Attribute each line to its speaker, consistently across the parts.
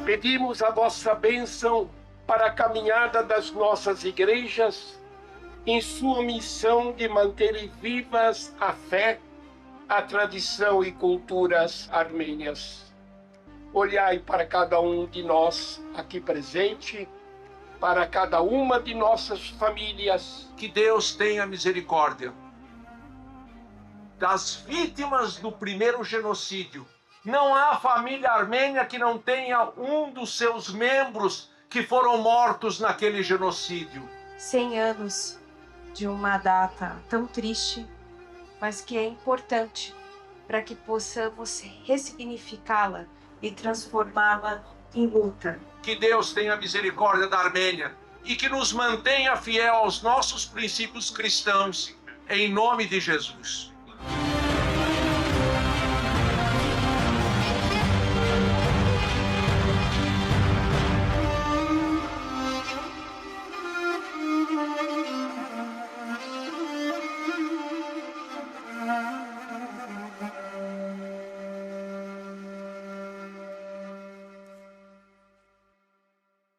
Speaker 1: Pedimos a vossa bênção para a caminhada das nossas igrejas em sua missão de manter vivas a fé, a tradição e culturas armênias. Olhai para cada um de nós aqui presente, para cada uma de nossas famílias.
Speaker 2: Que Deus tenha misericórdia das vítimas do primeiro genocídio. Não há família armênia que não tenha um dos seus membros que foram mortos naquele genocídio.
Speaker 3: 100 anos de uma data tão triste, mas que é importante para que possamos ressignificá-la e transformá-la em luta.
Speaker 2: Que Deus tenha misericórdia da Armênia e que nos mantenha fiel aos nossos princípios cristãos, em nome de Jesus.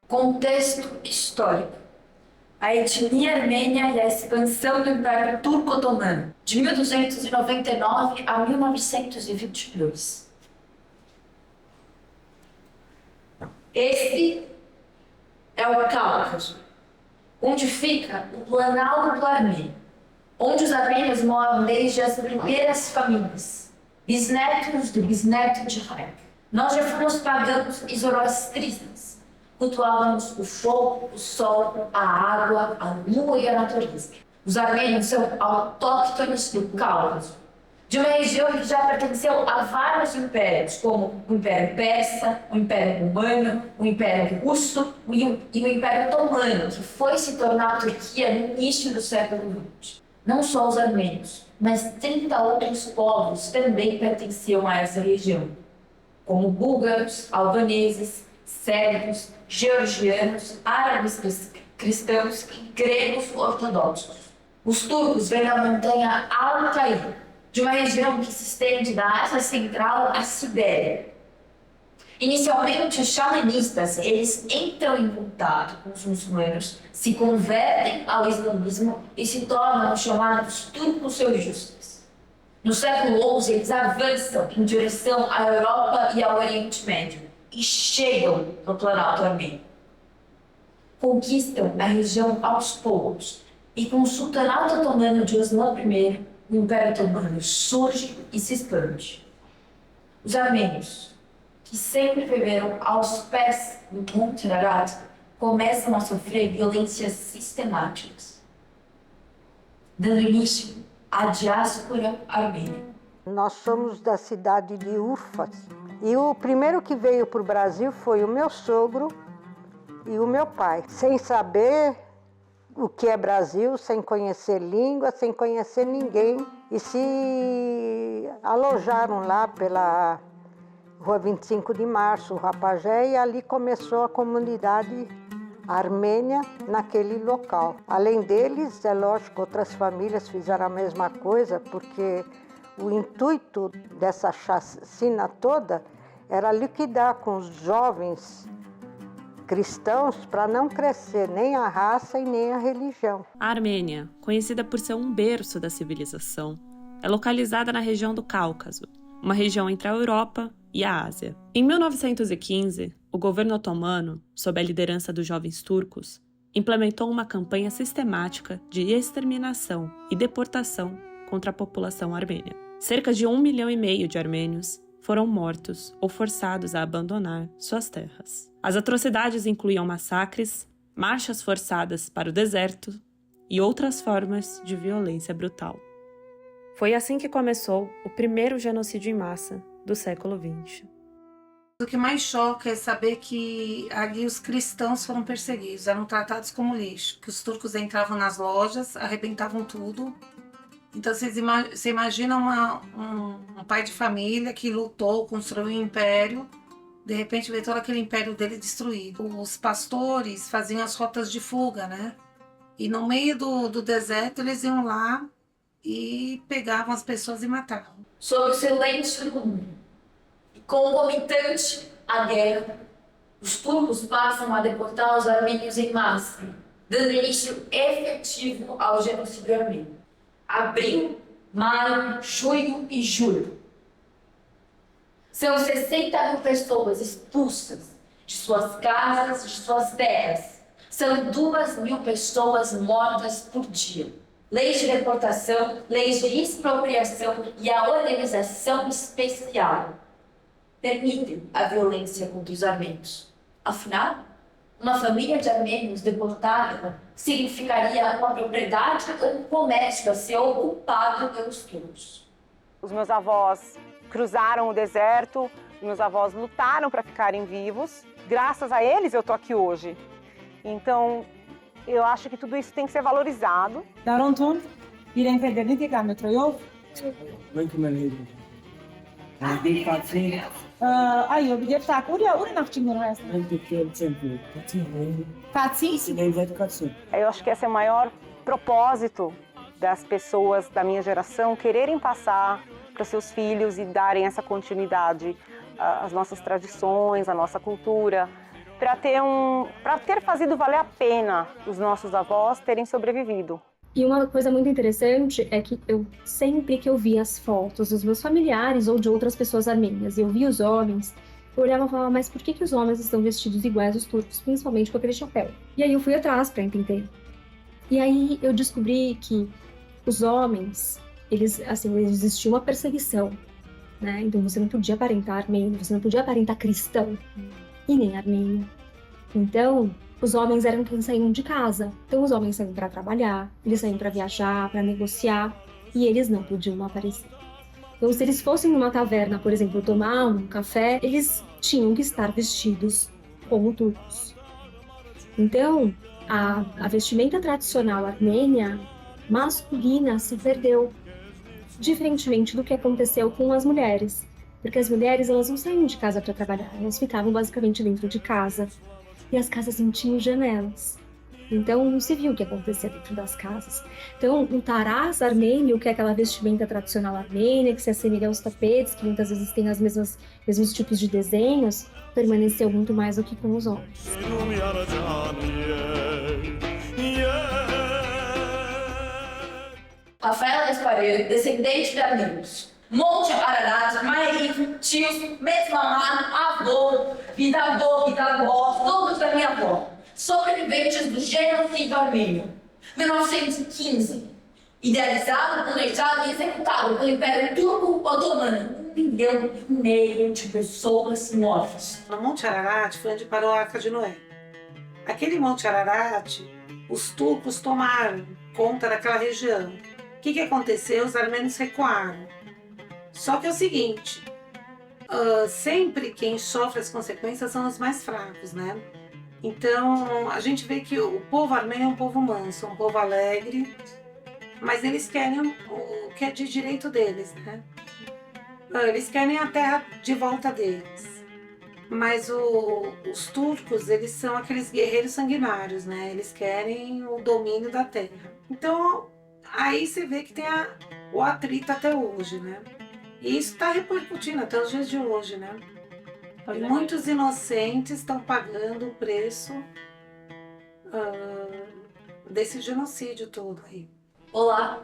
Speaker 4: Contexto histórico. A etnia armênia e a expansão do Império Turco-Otomano, de 1299 a 1922. Esse é o Cáucaso, onde fica o Planalto Armênio, onde os armênios moram desde as primeiras famílias, bisnetos do bisneto de Haik. Nós já fomos pagãos e zoroastristas. Cultuávamos o fogo, o sol, a água, a lua e a natureza. Os armênios são autóctones do Cáucaso, de uma região que já pertenceu a vários impérios, como o Império Persa, o Império Romano, o Império Russo e o Império Otomano, que foi se tornar a Turquia no início do século XX. Não só os armênios, mas 30 outros povos também pertenciam a essa região, como búlgaros, albaneses, sérvios, georgianos, árabes cristãos e gregos ortodoxos. Os turcos vêm da montanha Altai, de uma região que se estende da Ásia Central à Sibéria. Inicialmente, os xamanistas, eles entram em contato com os muçulmanos, se convertem ao islamismo e se tornam os chamados turcos seljúcidas. No século XI, eles avançam em direção à Europa e ao Oriente Médio e chegam no Planalto Armênio. Conquistam a região aos poucos e com o Sultanato Otomano de Osman I, o Império Otomano surge e se expande. Os armênios, que sempre viveram aos pés do Monte Ararat, começam a sofrer violências sistemáticas, dando início à diáspora armênia.
Speaker 5: Nós somos da cidade de Urfa e o primeiro que veio para o Brasil foi o meu sogro e o meu pai, sem saber o que é Brasil, sem conhecer língua, sem conhecer ninguém, e se alojaram lá pela Rua 25 de Março, Rapagé, e ali começou a comunidade armênia naquele local. Além deles, é lógico, outras famílias fizeram a mesma coisa, porque o intuito dessa chacina toda era liquidar com os jovens cristãos para não crescer nem a raça e nem a religião.
Speaker 6: A Armênia, conhecida por ser um berço da civilização, é localizada na região do Cáucaso, uma região entre a Europa e a Ásia. Em 1915, o governo otomano, sob a liderança dos jovens turcos, implementou uma campanha sistemática de exterminação e deportação contra a população armênia. Cerca de 1,5 milhão de armênios foram mortos ou forçados a abandonar suas terras. As atrocidades incluíam massacres, marchas forçadas para o deserto e outras formas de violência brutal. Foi assim que começou o primeiro genocídio em massa do século XX.
Speaker 7: O que mais choca é saber que ali os cristãos foram perseguidos, eram tratados como lixo, que os turcos entravam nas lojas, arrebentavam tudo Então você imagina um pai de família que lutou, construiu um império, de repente vê todo aquele império dele destruído. Os pastores faziam as rotas de fuga, né? E no meio do deserto eles iam lá e pegavam as pessoas e matavam.
Speaker 4: Sob o silêncio do mundo, concomitante à guerra, os turcos passam a deportar os armênios em massa, dando início efetivo ao genocídio armênio. Abril, maio, junho e julho. São 60 mil pessoas expulsas de suas casas, de suas terras. São 2.000 pessoas mortas por dia. Leis de deportação, leis de expropriação e a organização especial permitem a violência contra os armênios. Afinal, uma família de armênios deportada significaria uma propriedade ou um comércio a ser ocupado pelos turcos.
Speaker 8: Os meus avós cruzaram o deserto, meus avós lutaram para ficarem vivos. Graças a eles eu estou aqui hoje. Então, eu acho que tudo isso tem que ser valorizado.
Speaker 9: Daronton, irem federnik gametroyov. Aí eu pedi tá, uri naftingo no resto.
Speaker 8: Eu acho que esse é o maior propósito das pessoas da minha geração, quererem passar para seus filhos e darem essa continuidade às nossas tradições, à nossa cultura, para ter fazido valer a pena os nossos avós terem sobrevivido.
Speaker 10: E uma coisa muito interessante é que sempre que eu via as fotos dos meus familiares ou de outras pessoas armênias e eu via os homens, eu olhava e falava, mas por que os homens estão vestidos iguais aos turcos, principalmente com aquele chapéu? E aí eu fui atrás para entender. E aí eu descobri que os homens, existia uma perseguição, né? Então você não podia aparentar armênio, você não podia aparentar cristão e nem armênio. Então, os homens eram quem saíam de casa. Então, os homens saíam para trabalhar, eles saíam para viajar, para negociar, e eles não podiam aparecer. Então, se eles fossem numa taverna, por exemplo, tomar um café, eles tinham que estar vestidos como turcos. Então, a vestimenta tradicional armênia masculina se perdeu, diferentemente do que aconteceu com as mulheres. Porque as mulheres, elas não saíam de casa para trabalhar, elas ficavam basicamente dentro de casa. E as casas não tinham janelas. Então, não se viu o que acontecia dentro das casas. Então, o taraz armênio, que é aquela vestimenta tradicional armênia, que se assemelha aos tapetes, que muitas vezes tem os mesmos tipos de desenhos, permaneceu muito mais do que com os homens.
Speaker 4: Rafaela Gaspareiro, descendente de armênios. Monte Ararat, marido, tios, mesma mano, avô, bisavó, todos da minha avó. Sobreviventes do genocídio armênio. 1915. Idealizado, planejado e executado pelo Império Turco Otomano. 1,5 milhão de pessoas mortas.
Speaker 7: No Monte Ararat foi onde parou a Arca de Noé. Aquele Monte Ararat, os turcos tomaram conta daquela região. O que aconteceu? Os armênios recuaram. Só que é o seguinte, sempre quem sofre as consequências são os mais fracos, né? Então, a gente vê que o povo armênio é um povo manso, um povo alegre, mas eles querem o que é de direito deles, né? Eles querem a terra de volta deles. Mas os turcos, eles são aqueles guerreiros sanguinários, né? Eles querem o domínio da terra. Então, aí você vê que tem o atrito até hoje, né? E isso está repercutindo até os dias de hoje, né? E muitos inocentes estão pagando o preço desse genocídio todo aí.
Speaker 4: Olá,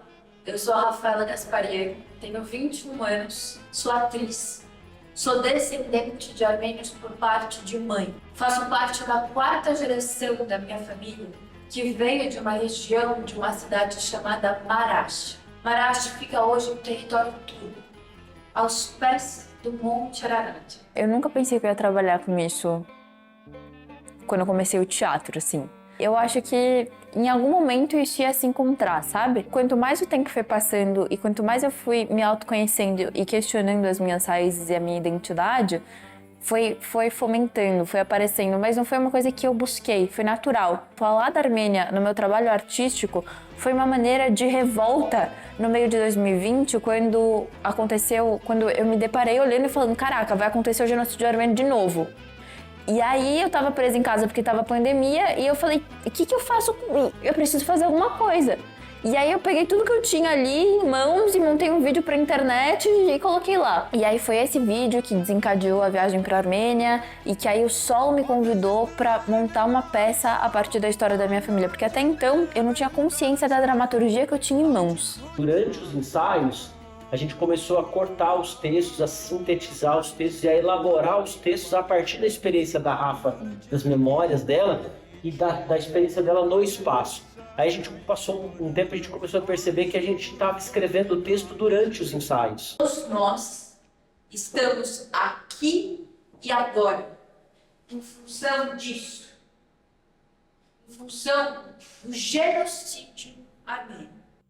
Speaker 4: eu sou a Rafaela Gaspareiro, tenho 21 anos, sou atriz. Sou descendente de armênios por parte de mãe. Faço parte da 4ª geração da minha família, que veio de uma região, de uma cidade chamada Marash. Marash fica hoje no território turco, aos pés do Monte Ararat.
Speaker 11: Eu nunca pensei que eu ia trabalhar com isso quando eu comecei o teatro, assim. Eu acho que em algum momento isso ia se encontrar, sabe? Quanto mais o tempo foi passando e quanto mais eu fui me autoconhecendo e questionando as minhas raízes e a minha identidade, foi fomentando, foi aparecendo, mas não foi uma coisa que eu busquei, foi natural. Falar da Armênia no meu trabalho artístico foi uma maneira de revolta no meio de 2020, quando eu me deparei olhando e falando, caraca, vai acontecer o genocídio armênio de novo. E aí eu tava presa em casa porque tava pandemia e eu falei, o que eu faço? Eu preciso fazer alguma coisa. E aí eu peguei tudo que eu tinha ali em mãos e montei um vídeo pra internet e coloquei lá. E aí foi esse vídeo que desencadeou a viagem pra Armênia e que aí o Sol me convidou pra montar uma peça a partir da história da minha família. Porque até então eu não tinha consciência da dramaturgia que eu tinha em mãos.
Speaker 12: Durante os ensaios, a gente começou a cortar os textos, a sintetizar os textos e a elaborar os textos a partir da experiência da Rafa, das memórias dela e da experiência dela no espaço. Aí a gente passou um tempo, a gente começou a perceber que a gente estava escrevendo o texto durante os ensaios.
Speaker 4: Todos nós estamos aqui e agora, em função disso, em função do genocídio armênio.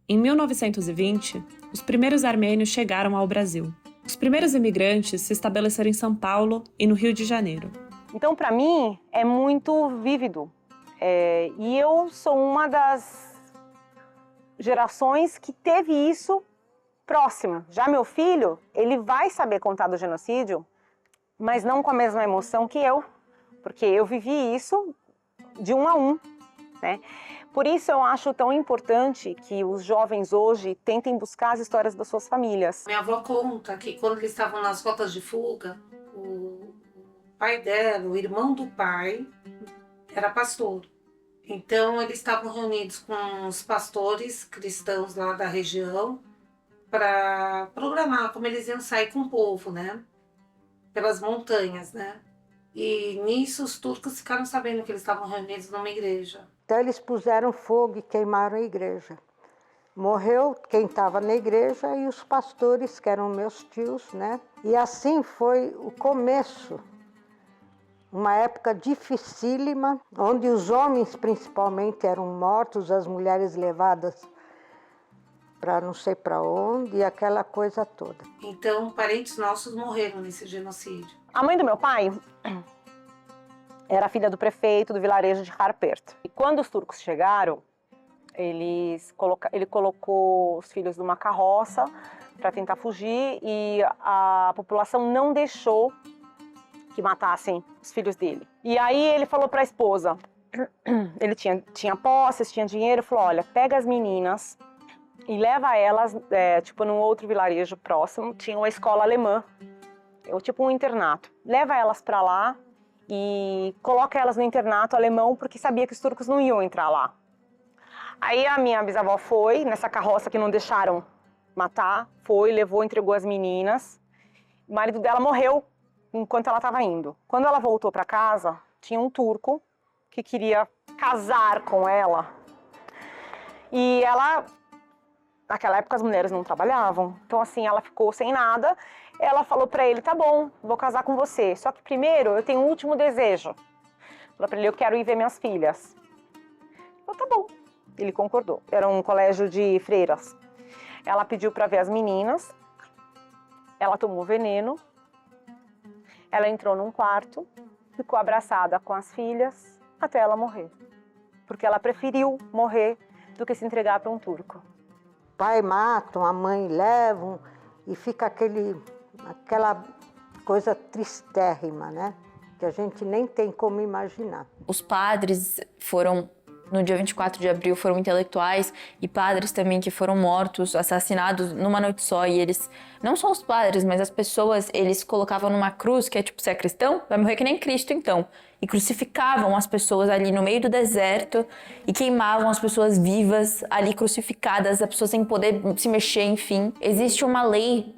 Speaker 6: Em 1920, os primeiros armênios chegaram ao Brasil. Os primeiros imigrantes se estabeleceram em São Paulo e no Rio de Janeiro.
Speaker 8: Então, para mim, é muito vívido. E eu sou uma das gerações que teve isso próximo. Já meu filho, ele vai saber contar do genocídio, mas não com a mesma emoção que eu, porque eu vivi isso de 1 a 1, né? Por isso eu acho tão importante que os jovens hoje tentem buscar as histórias das suas famílias.
Speaker 7: Minha avó conta que quando eles estavam nas rotas de fuga, o pai dela, o irmão do pai, era pastor. Então eles estavam reunidos com os pastores cristãos lá da região para programar como eles iam sair com o povo, né? Pelas montanhas, né? E nisso os turcos ficaram sabendo que eles estavam reunidos numa igreja.
Speaker 5: Então eles puseram fogo e queimaram a igreja. Morreu quem estava na igreja e os pastores, que eram meus tios, né? E assim foi o começo. Uma época dificílima, onde os homens principalmente eram mortos, as mulheres levadas para não sei para onde, e aquela coisa toda.
Speaker 7: Então, parentes nossos morreram nesse genocídio.
Speaker 8: A mãe do meu pai era filha do prefeito do vilarejo de Harpert. E quando os turcos chegaram, ele colocou os filhos numa carroça para tentar fugir e a população não deixou que matassem os filhos dele. E aí ele falou para a esposa, ele tinha posses, tinha dinheiro, falou, olha, pega as meninas e leva elas, num outro vilarejo próximo, tinha uma escola alemã, tipo um internato. Leva elas para lá e coloca elas no internato alemão, porque sabia que os turcos não iam entrar lá. Aí a minha bisavó foi, nessa carroça que não deixaram matar, levou, entregou as meninas. O marido dela morreu enquanto ela estava indo. Quando ela voltou para casa, tinha um turco que queria casar com ela. E ela, naquela época as mulheres não trabalhavam, então assim, ela ficou sem nada. Ela falou para ele, tá bom, vou casar com você, só que primeiro eu tenho um último desejo. Falou para ele, eu quero ir ver minhas filhas. Falou, tá bom. Ele concordou. Era um colégio de freiras. Ela pediu para ver as meninas, ela tomou veneno. Ela entrou num quarto, ficou abraçada com as filhas até ela morrer. Porque ela preferiu morrer do que se entregar para um turco.
Speaker 5: Pai matam, a mãe levam e fica aquela coisa tristérrima, né? Que a gente nem tem como imaginar.
Speaker 11: Os padres foram, no dia 24 de abril, foram intelectuais e padres também que foram mortos, assassinados numa noite só. E eles, não só os padres, mas as pessoas, eles colocavam numa cruz, que é tipo, você é cristão? Vai morrer que nem Cristo, então. E crucificavam as pessoas ali no meio do deserto e queimavam as pessoas vivas ali crucificadas, as pessoas sem poder se mexer, enfim. Existe uma lei,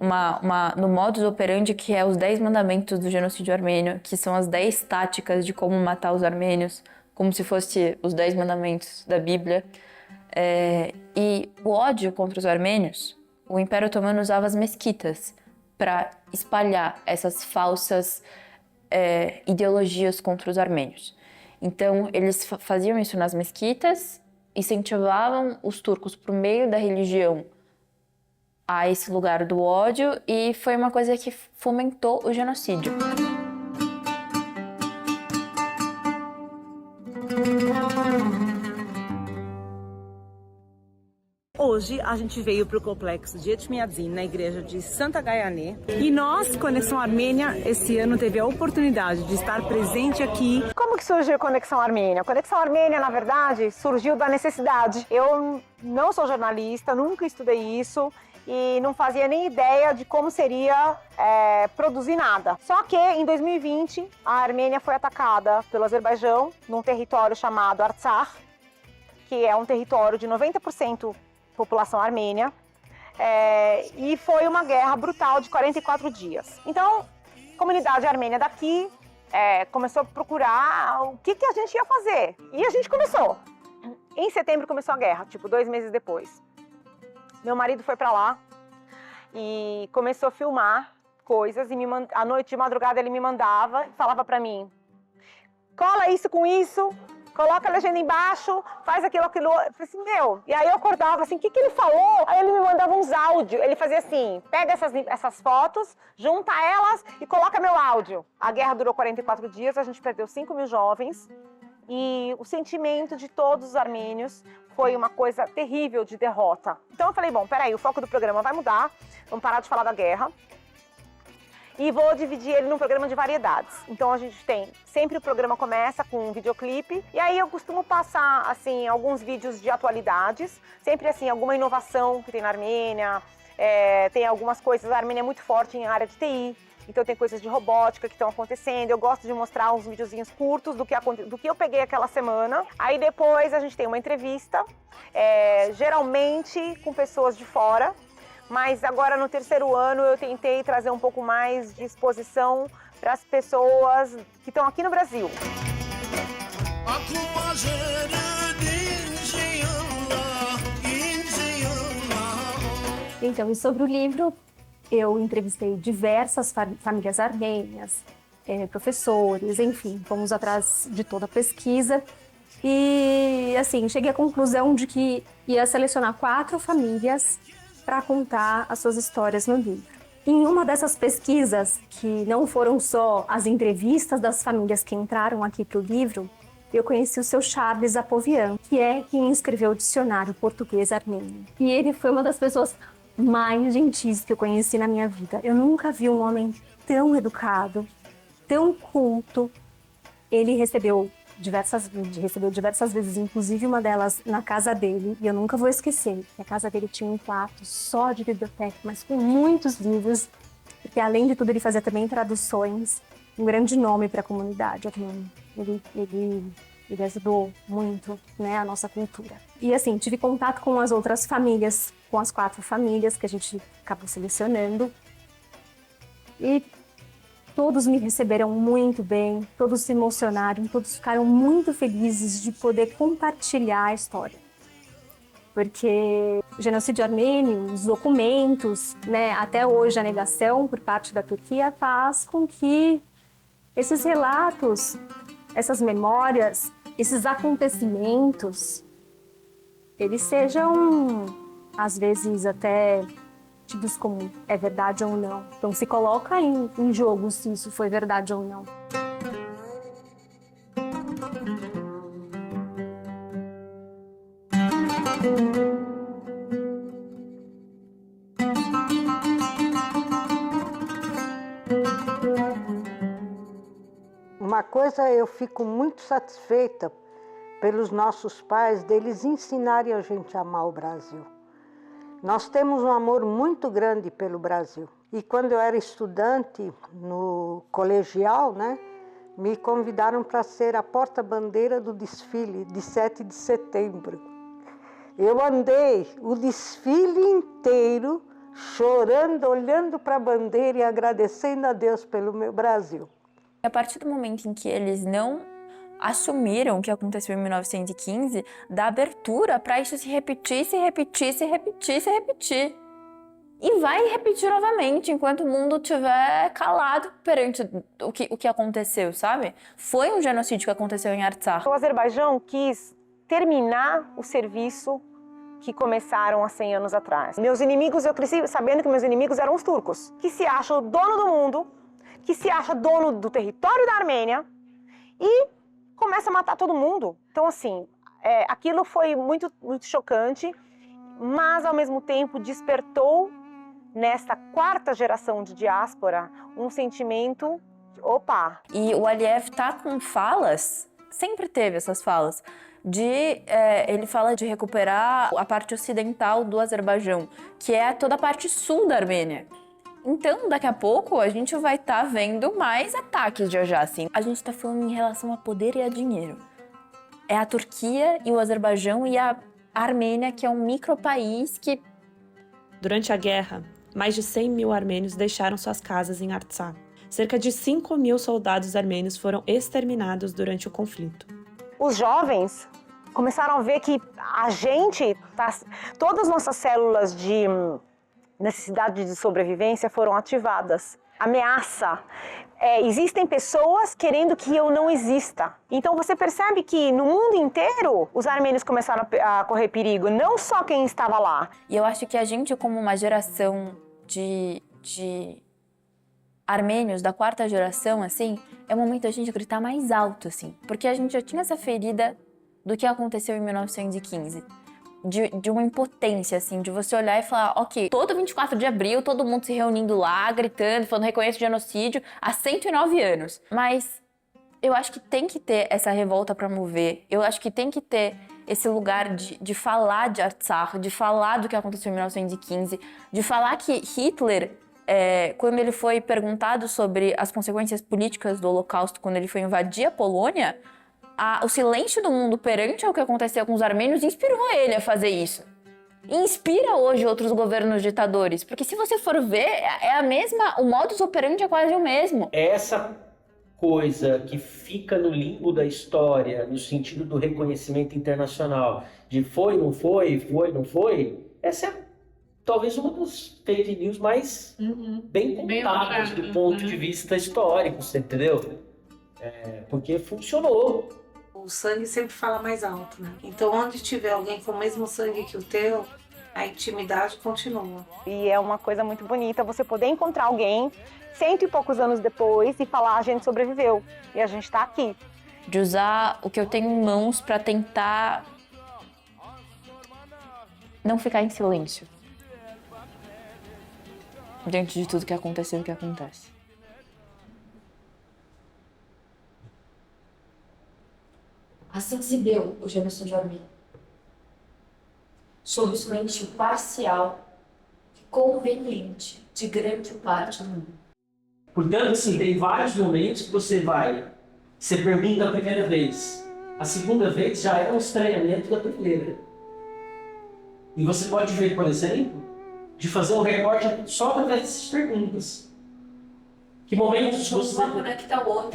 Speaker 11: no modus operandi, que é os 10 mandamentos do genocídio armênio, que são as 10 táticas de como matar os armênios, como se fosse os 10 mandamentos da Bíblia. E o ódio contra os armênios, o Império Otomano usava as mesquitas para espalhar essas falsas ideologias contra os armênios. Então, eles faziam isso nas mesquitas, incentivavam os turcos por meio da religião a esse lugar do ódio, e foi uma coisa que fomentou o genocídio.
Speaker 13: hoje a gente veio para o complexo de Etchmiadzin, na igreja de Santa Gaiané. E nós, Conexão Armênia, esse ano teve a oportunidade de estar presente aqui.
Speaker 8: Como que surgiu a Conexão Armênia? A Conexão Armênia, na verdade, surgiu da necessidade. Eu não sou jornalista, nunca estudei isso e não fazia nem ideia de como seria produzir nada. Só que em 2020 a Armênia foi atacada pelo Azerbaijão num território chamado Artsakh, que é um território de 90% população armênia, e foi uma guerra brutal de 44 dias. Então, a comunidade armênia daqui começou a procurar o que a gente ia fazer. E a gente começou. Em setembro começou a guerra, 2 meses depois. Meu marido foi para lá e começou a filmar coisas, e à noite, de madrugada, ele me mandava e falava para mim: cola isso com isso, coloca a legenda embaixo, faz aquilo. Eu falei assim, e aí eu acordava assim, o que ele falou? Aí ele me mandava uns áudios, ele fazia assim, pega essas fotos, junta elas e coloca meu áudio. A guerra durou 44 dias, a gente perdeu 5 mil jovens, e o sentimento de todos os armênios foi uma coisa terrível de derrota. Então eu falei, bom, peraí, o foco do programa vai mudar, vamos parar de falar da guerra, e vou dividir ele num programa de variedades. Então a gente tem, sempre o programa começa com um videoclipe, e aí eu costumo passar, assim, alguns vídeos de atualidades, sempre, assim, alguma inovação que tem na Armênia, tem algumas coisas, a Armênia é muito forte em área de TI, então tem coisas de robótica que estão acontecendo, eu gosto de mostrar uns videozinhos curtos do que eu peguei aquela semana. Aí depois a gente tem uma entrevista, geralmente com pessoas de fora, mas agora no 3º ano eu tentei trazer um pouco mais de exposição para as pessoas que estão aqui no Brasil.
Speaker 10: Então, e sobre o livro, eu entrevistei diversas famílias armênias, professores, enfim, fomos atrás de toda a pesquisa e, assim, cheguei à conclusão de que ia selecionar 4 famílias para contar as suas histórias no livro. Em uma dessas pesquisas, que não foram só as entrevistas das famílias que entraram aqui para o livro, eu conheci o seu Charles Apovian, que é quem escreveu o dicionário português-armênio. E ele foi uma das pessoas mais gentis que eu conheci na minha vida. Eu nunca vi um homem tão educado, tão culto. Ele recebeu diversas vezes, inclusive uma delas na casa dele, e eu nunca vou esquecer. A casa dele tinha um quarto só de biblioteca, mas com muitos livros, porque além de tudo ele fazia também traduções, um grande nome para a comunidade armênia. Ele ajudou muito, né, a nossa cultura. E assim, tive contato com as outras famílias, com as 4 famílias que a gente acabou selecionando. E todos me receberam muito bem, todos se emocionaram, todos ficaram muito felizes de poder compartilhar a história. Porque o genocídio armênio, os documentos, né, até hoje a negação por parte da Turquia faz com que esses relatos, essas memórias, esses acontecimentos, eles sejam, às vezes, até tidos como é verdade ou não. Então se coloca em jogo se isso foi verdade ou não.
Speaker 5: Uma coisa eu fico muito satisfeita pelos nossos pais, deles ensinarem a gente a amar o Brasil. Nós temos um amor muito grande pelo Brasil. E quando eu era estudante no colegial, né, me convidaram para ser a porta-bandeira do desfile de 7 de setembro. Eu andei o desfile inteiro chorando, olhando para a bandeira e agradecendo a Deus pelo meu Brasil.
Speaker 11: A partir do momento em que eles não assumiram o que aconteceu em 1915, dá abertura para isso se repetir, se repetir, se repetir, se repetir. E vai repetir novamente enquanto o mundo estiver calado perante o que aconteceu, sabe? Foi um genocídio que aconteceu em Artsakh.
Speaker 8: O Azerbaijão quis terminar o serviço que começaram há 100 anos atrás. Meus inimigos, eu cresci sabendo que meus inimigos eram os turcos, que se acham dono do mundo, que se acha dono do território da Armênia e começa a matar todo mundo. Então, assim, aquilo foi muito, muito chocante, mas ao mesmo tempo despertou nesta quarta geração de diáspora um sentimento de, opa.
Speaker 11: E o Aliyev tá com falas, sempre teve essas falas, ele fala de recuperar a parte ocidental do Azerbaijão, que é toda a parte sul da Armênia. Então, daqui a pouco, a gente vai estar vendo mais ataques já, assim. A gente está falando em relação a poder e a dinheiro. É a Turquia e o Azerbaijão e a Armênia, que é um micropaís que...
Speaker 6: Durante a guerra, mais de 100 mil armênios deixaram suas casas em Artsakh. Cerca de 5 mil soldados armênios foram exterminados durante o conflito.
Speaker 8: Os jovens começaram a ver que todas as nossas células de necessidade de sobrevivência foram ativadas. Ameaça. Existem pessoas querendo que eu não exista. Então você percebe que no mundo inteiro os armênios começaram a correr perigo, não só quem estava lá.
Speaker 11: E eu acho que a gente, como uma geração de armênios da quarta geração, assim, é o momento da gente gritar mais alto, assim. Porque a gente já tinha essa ferida do que aconteceu em 1915. De uma impotência, assim, de você olhar e falar, ok, todo 24 de abril, todo mundo se reunindo lá, gritando, falando reconheço o genocídio há 109 anos. Mas eu acho que tem que ter essa revolta para mover, eu acho que tem que ter esse lugar de falar de Artsakh, de falar do que aconteceu em 1915, de falar que Hitler, quando ele foi perguntado sobre as consequências políticas do Holocausto, quando ele foi invadir a Polônia, o silêncio do mundo perante o que aconteceu com os armênios inspirou ele a fazer isso. E inspira hoje outros governos ditadores, porque se você for ver, é a mesma, o modus operandi é quase o mesmo.
Speaker 12: Essa coisa que fica no limbo da história, no sentido do reconhecimento internacional, de foi, não foi, não foi, essa é talvez uma das fake news mais bem contadas do ponto de vista histórico, você entendeu? Porque funcionou.
Speaker 7: O sangue sempre fala mais alto, né? Então, onde tiver alguém com o mesmo sangue que o teu, a intimidade continua.
Speaker 8: E é uma coisa muito bonita você poder encontrar alguém 100 e poucos anos depois e falar, a gente sobreviveu e a gente tá aqui.
Speaker 11: De usar o que eu tenho em mãos para tentar não ficar em silêncio diante de tudo que aconteceu e que acontece.
Speaker 4: Assim se deu o genocídio armênio, sob o silêncio parcial e conveniente de grande parte do mundo.
Speaker 12: Portanto, assim, tem vários momentos que você pergunta a primeira vez. A segunda vez já é um estranhamento da primeira. E você pode ver, por exemplo, de fazer um recorte só através dessas perguntas. Que momentos você...
Speaker 4: conecta o outro.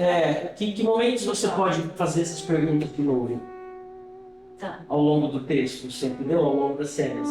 Speaker 12: Que momentos você pode fazer essas perguntas de novo?
Speaker 4: Tá.
Speaker 12: Ao longo do texto, você entendeu? Ao longo das cenas.